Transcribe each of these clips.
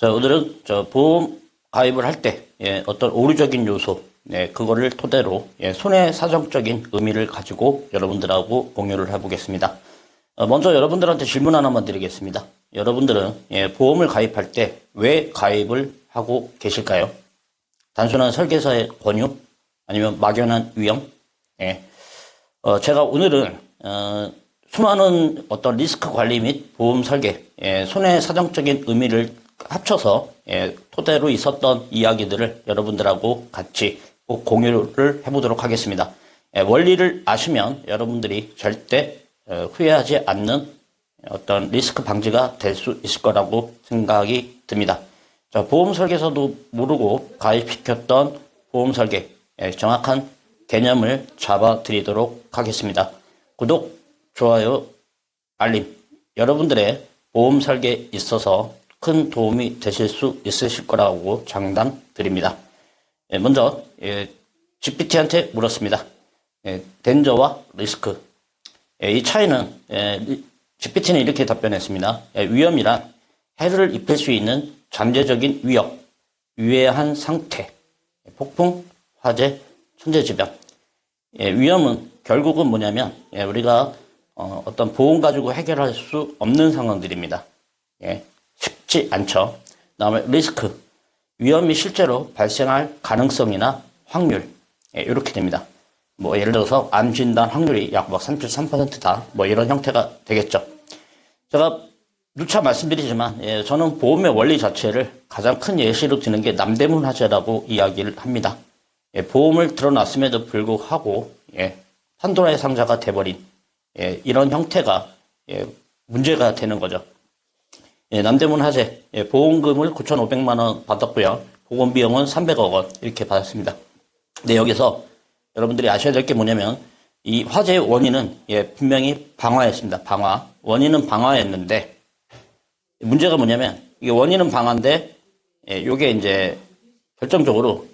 자, 오늘은 보험 가입을 할 때, 어떤 오류적인 요소, 그거를 토대로, 손해사정적인 의미를 가지고 여러분들하고 공유를 해보겠습니다. 먼저 여러분들한테 질문 하나만 드리겠습니다. 여러분들은, 보험을 가입할 때 왜 가입을 하고 계실까요? 단순한 설계사의 권유? 아니면 막연한 위험? 제가 오늘은, 수많은 어떤 리스크 관리 및 보험 설계, 손해사정적인 의미를 합쳐서 토대로 있었던 이야기들을 여러분들하고 같이 꼭 공유를 해보도록 하겠습니다. 원리를 아시면 여러분들이 절대 후회하지 않는 어떤 리스크 방지가 될 수 있을 거라고 생각이 듭니다. 자, 보험 설계서도 모르고 가입시켰던 보험 설계 정확한 개념을 잡아드리도록 하겠습니다. 구독, 좋아요, 알림, 여러분들의 보험 설계에 있어서 큰 도움이 되실 수 있으실 거라고 장담드립니다. 먼저 GPT한테 물었습니다. 덴저와 리스크. 이 차이는 GPT는 이렇게 답변했습니다. 위험이란 해를 입힐 수 있는 잠재적인 위협, 유해한 상태, 폭풍, 화재, 천재지변. 위험은 결국은 뭐냐면 우리가 어떤 보험 가지고 해결할 수 없는 상황들입니다. 쉽지 않죠. 그다음에 리스크, 위험이 실제로 발생할 가능성이나 확률, 이렇게 됩니다. 뭐 예를 들어서 암 진단 확률이 약 33%다. 뭐 이런 형태가 되겠죠. 제가 누차 말씀드리지만 저는 보험의 원리 자체를 가장 큰 예시로 드는 게 남대문 화재라고 이야기를 합니다. 보험을 들어놨음에도 불구하고 판도라의 상자가 돼버린 이런 형태가 문제가 되는 거죠. 남대문 화재 보험금을 9,500만 원 받았고요. 보험 비용은 300억 원 이렇게 받았습니다. 근데 여기서 여러분들이 아셔야 될 게 뭐냐면 이 화재의 원인은 분명히 방화였습니다. 방화. 원인은 방화였는데 문제가 뭐냐면 이게 원인은 방화인데 이게 이제 결정적으로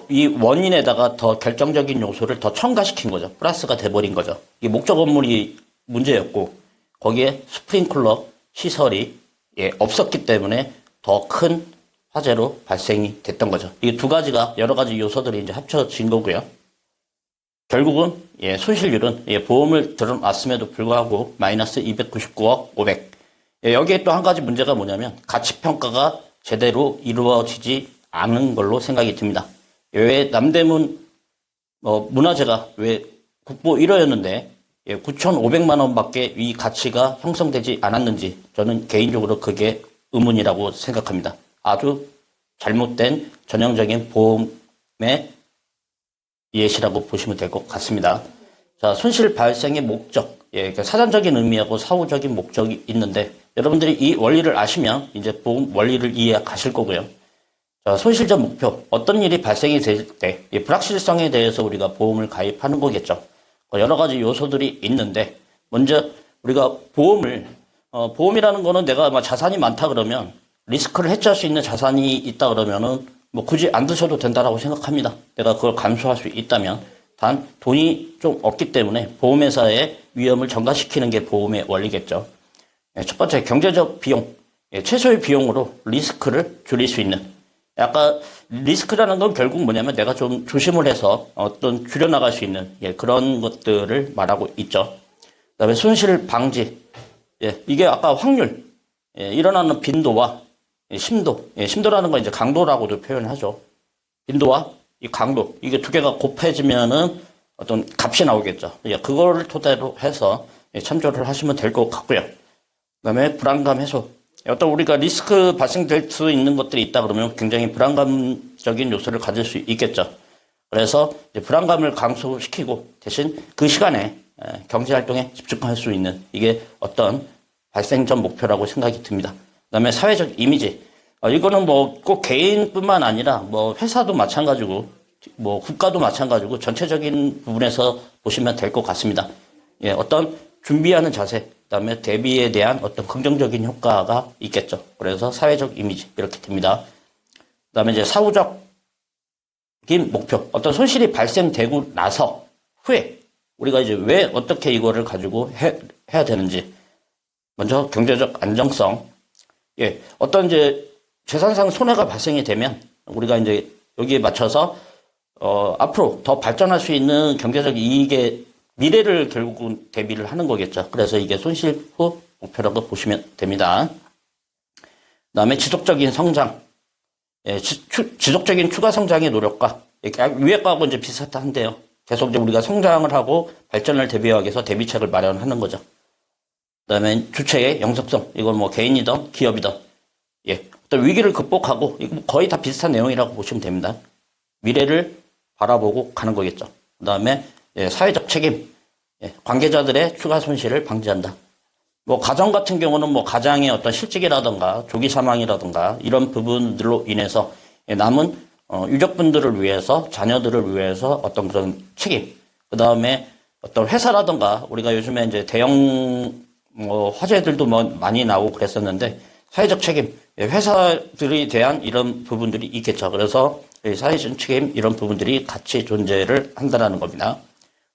이 원인에다가 더 결정적인 요소를 더 첨가시킨 거죠. 플러스가 돼버린 거죠. 이게 목적 건물이 문제였고 거기에 스프링클러 시설이 없었기 때문에 더 큰 화재로 발생이 됐던 거죠. 이게 두 가지가 여러 가지 요소들이 이제 합쳐진 거고요. 결국은 손실률은 보험을 들어놨음에도 불구하고 마이너스 299억 500. 여기에 또 한 가지 문제가 뭐냐면 가치평가가 제대로 이루어지지 않은 걸로 생각이 듭니다. 왜 남대문 문화재가 왜 국보 1호였는데 9,500만 원밖에 이 가치가 형성되지 않았는지 저는 개인적으로 그게 의문이라고 생각합니다. 아주 잘못된 전형적인 보험의 예시라고 보시면 될 것 같습니다. 자, 손실 발생의 목적, 그러니까 사전적인 의미하고 사후적인 목적이 있는데 여러분들이 이 원리를 아시면 이제 보험 원리를 이해하실 거고요. 자, 손실적 목표, 어떤 일이 발생이 될 때 불확실성에 대해서 우리가 보험을 가입하는 거겠죠. 여러 가지 요소들이 있는데 먼저 우리가 보험이라는 거는 내가 자산이 많다 그러면 리스크를 해소할 수 있는 자산이 있다 그러면은 뭐 굳이 안 드셔도 된다라고 생각합니다. 내가 그걸 감수할 수 있다면 단 돈이 좀 없기 때문에 보험회사의 위험을 전가시키는 게 보험의 원리겠죠. 첫 번째 경제적 비용, 최소의 비용으로 리스크를 줄일 수 있는. 아까 리스크라는 건 결국 뭐냐면 내가 좀 조심을 해서 어떤 줄여나갈 수 있는 그런 것들을 말하고 있죠. 그다음에 손실 방지. 이게 아까 확률, 일어나는 빈도와 심도. 심도라는 건 이제 강도라고도 표현하죠. 빈도와 이 강도. 이게 두 개가 곱해지면은 어떤 값이 나오겠죠. 그거를 토대로 해서 참조를 하시면 될 것 같고요. 그다음에 불안감 해소. 어떤 우리가 리스크 발생될 수 있는 것들이 있다 그러면 굉장히 불안감적인 요소를 가질 수 있겠죠. 그래서 불안감을 감소시키고 대신 그 시간에 경제활동에 집중할 수 있는 이게 어떤 발생 전 목표라고 생각이 듭니다. 그다음에 사회적 이미지. 이거는 뭐 꼭 개인뿐만 아니라 뭐 회사도 마찬가지고 뭐 국가도 마찬가지고 전체적인 부분에서 보시면 될 것 같습니다. 어떤 준비하는 자세, 그다음에 대비에 대한 어떤 긍정적인 효과가 있겠죠. 그래서 사회적 이미지 이렇게 됩니다. 그다음에 이제 사후적인 목표, 어떤 손실이 발생되고 나서 후에 우리가 이제 왜 어떻게 이거를 가지고 해야 되는지. 먼저 경제적 안정성. 어떤 이제 재산상 손해가 발생이 되면 우리가 이제 여기에 맞춰서 앞으로 더 발전할 수 있는 경제적 이익의 미래를 결국은 대비를 하는 거겠죠. 그래서 이게 손실 후 목표라고 보시면 됩니다. 그다음에 지속적인 성장, 지속적인 추가 성장의 노력과 위에 거하고 이제 비슷한데요. 계속 이제 우리가 성장을 하고 발전을 대비하기 위해서 대비책을 마련하는 거죠. 그다음에 주체의 영속성, 이건 뭐 개인이든 기업이든 어떤 위기를 극복하고 이거 거의 다 비슷한 내용이라고 보시면 됩니다. 미래를 바라보고 가는 거겠죠. 그다음에 사회적 책임, 관계자들의 추가 손실을 방지한다. 뭐 가정 같은 경우는 뭐 가장의 어떤 실직이라든가 조기 사망이라든가 이런 부분들로 인해서 남은 유족분들을 위해서 자녀들을 위해서 어떤 그런 책임, 그 다음에 어떤 회사라든가 우리가 요즘에 이제 대형 화재들도 뭐 많이 나오고 그랬었는데 사회적 책임, 회사들에 대한 이런 부분들이 있겠죠. 그래서 사회적 책임 이런 부분들이 같이 존재를 한다는 겁니다.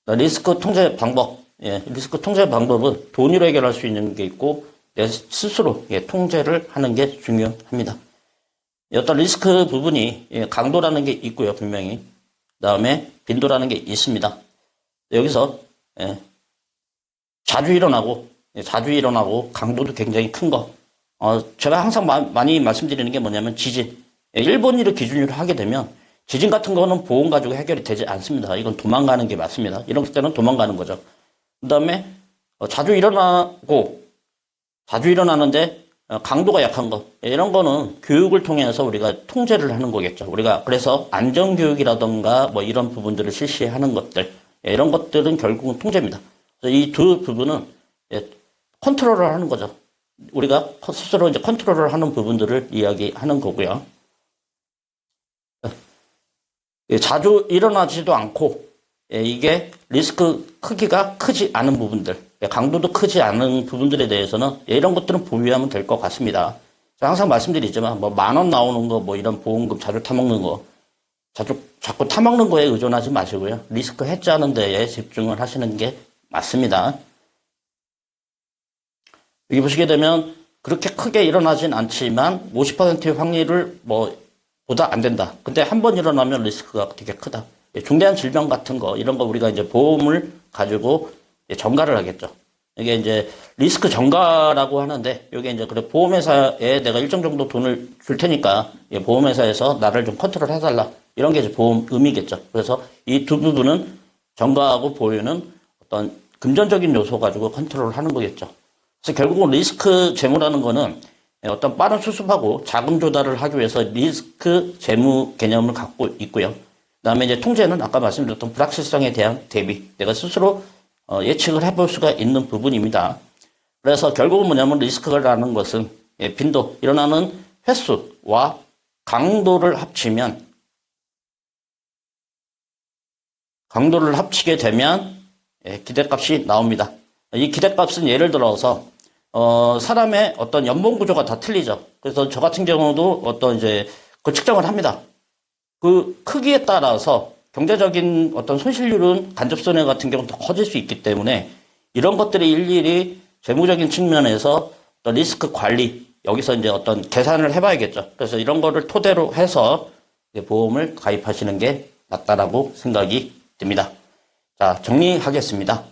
리스크 통제 방법, 리스크 통제 방법은 돈으로 해결할 수 있는 게 있고 내 스스로 통제를 하는 게 중요합니다. 어떤 리스크 부분이 강도라는 게 있고요, 분명히. 그다음에 빈도라는 게 있습니다. 여기서 자주 일어나고 강도도 굉장히 큰 거. 제가 항상 많이 말씀드리는 게 뭐냐면 지진. 일본일을 기준으로 하게 되면 지진 같은 거는 보험 가지고 해결이 되지 않습니다. 이건 도망가는 게 맞습니다. 이런 때는 도망가는 거죠. 그다음에 자주 일어나는데 강도가 약한 거, 이런 거는 교육을 통해서 우리가 통제를 하는 거겠죠. 우리가 그래서 안전교육이라던가 뭐 이런 부분들을 실시하는 것들, 이런 것들은 결국은 통제입니다. 이 두 부분은 컨트롤을 하는 거죠. 우리가 스스로 이제 컨트롤을 하는 부분들을 이야기하는 거고요. 자주 일어나지도 않고, 이게 리스크 크기가 크지 않은 부분들, 강도도 크지 않은 부분들에 대해서는 이런 것들은 보유하면 될 것 같습니다. 항상 말씀드리지만 뭐 10,000원 나오는 거, 뭐 이런 보험금 자주 타먹는 거, 자꾸 타먹는 거에 의존하지 마시고요. 리스크 해지하는 데에 집중을 하시는 게 맞습니다. 여기 보시게 되면 그렇게 크게 일어나진 않지만 50%의 확률을 보다 안 된다. 근데 한 번 일어나면 리스크가 되게 크다. 중대한 질병 같은 거, 이런 거 우리가 이제 보험을 가지고 전가를 하겠죠. 이게 이제 리스크 전가라고 하는데, 이게 이제 그래 보험회사에 내가 일정 정도 돈을 줄 테니까 보험회사에서 나를 좀 컨트롤 해달라. 이런 게 이제 보험 의미겠죠. 그래서 이 두 부분은 전가하고 보유는 어떤 금전적인 요소 가지고 컨트롤을 하는 거겠죠. 그래서 결국은 리스크 재무라는 거는 어떤 빠른 수습하고 자금 조달을 하기 위해서 리스크 재무 개념을 갖고 있고요. 그다음에 이제 통제는 아까 말씀드렸던 불확실성에 대한 대비, 내가 스스로 예측을 해볼 수가 있는 부분입니다. 그래서 결국은 뭐냐면 리스크라는 것은 빈도, 일어나는 횟수와 강도를 합치게 되면 기대값이 나옵니다. 이 기대값은 예를 들어서 사람의 어떤 연봉 구조가 다 틀리죠. 그래서 저 같은 경우도 어떤 이제 그 측정을 합니다. 그 크기에 따라서 경제적인 어떤 손실률은 간접손해 같은 경우는 더 커질 수 있기 때문에 이런 것들이 일일이 재무적인 측면에서 어떤 리스크 관리, 여기서 이제 어떤 계산을 해봐야겠죠. 그래서 이런 거를 토대로 해서 보험을 가입하시는 게 낫다라고 생각이 듭니다. 자, 정리하겠습니다.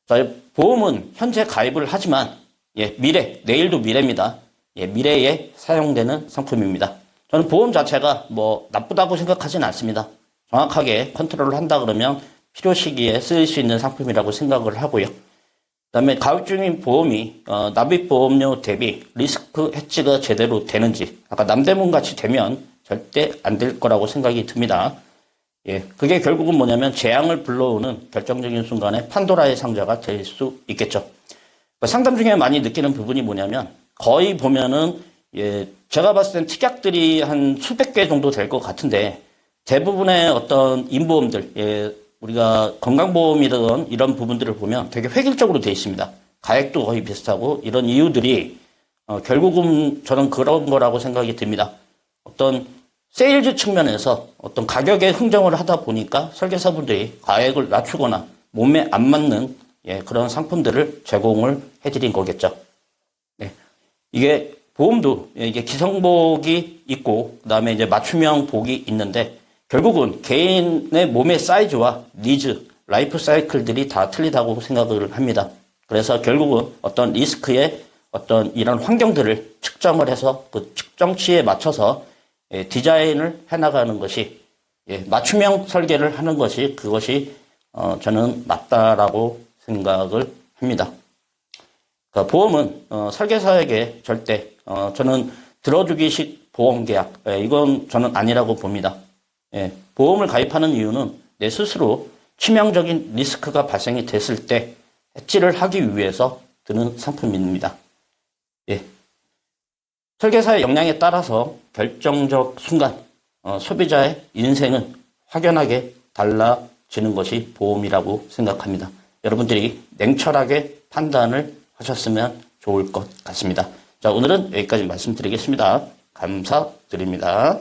자, 보험은 현재 가입을 하지만 내일도 미래입니다. 미래에 사용되는 상품입니다. 저는 보험 자체가 나쁘다고 생각하지는 않습니다. 정확하게 컨트롤을 한다 그러면 필요 시기에 쓰일 수 있는 상품이라고 생각을 하고요. 그다음에 가입 중인 보험이 납입 보험료 대비 리스크 해지가 제대로 되는지, 아까 남대문 같이 되면 절대 안 될 거라고 생각이 듭니다. 그게 결국은 뭐냐면 재앙을 불러오는 결정적인 순간에 판도라의 상자가 될 수 있겠죠. 상담 중에 많이 느끼는 부분이 뭐냐면 거의 보면은 제가 봤을 땐 특약들이 한 수백 개 정도 될 것 같은데 대부분의 어떤 인보험들, 우리가 건강보험이든 이런 부분들을 보면 되게 획일적으로 되어 있습니다. 가액도 거의 비슷하고 이런 이유들이 결국은 저는 그런 거라고 생각이 듭니다. 어떤 세일즈 측면에서 어떤 가격에 흥정을 하다 보니까 설계사분들이 가액을 낮추거나 몸에 안 맞는 그런 상품들을 제공을 해드린 거겠죠. 이게 보험도 이게 기성복이 있고, 그 다음에 이제 맞춤형 복이 있는데, 결국은 개인의 몸의 사이즈와 니즈, 라이프 사이클들이 다 틀리다고 생각을 합니다. 그래서 결국은 어떤 리스크의 어떤 이런 환경들을 측정을 해서 그 측정치에 맞춰서 디자인을 해나가는 것이, 맞춤형 설계를 하는 것이, 그것이 저는 맞다라고 생각을 합니다. 그러니까 보험은 설계사에게 절대 저는 들어주기식 보험계약, 이건 저는 아니라고 봅니다. 보험을 가입하는 이유는 내 스스로 치명적인 리스크가 발생이 됐을 때 해지를 하기 위해서 드는 상품입니다. 설계사의 역량에 따라서 결정적 순간 소비자의 인생은 확연하게 달라지는 것이 보험이라고 생각합니다. 여러분들이 냉철하게 판단을 하셨으면 좋을 것 같습니다. 자, 오늘은 여기까지 말씀드리겠습니다. 감사드립니다.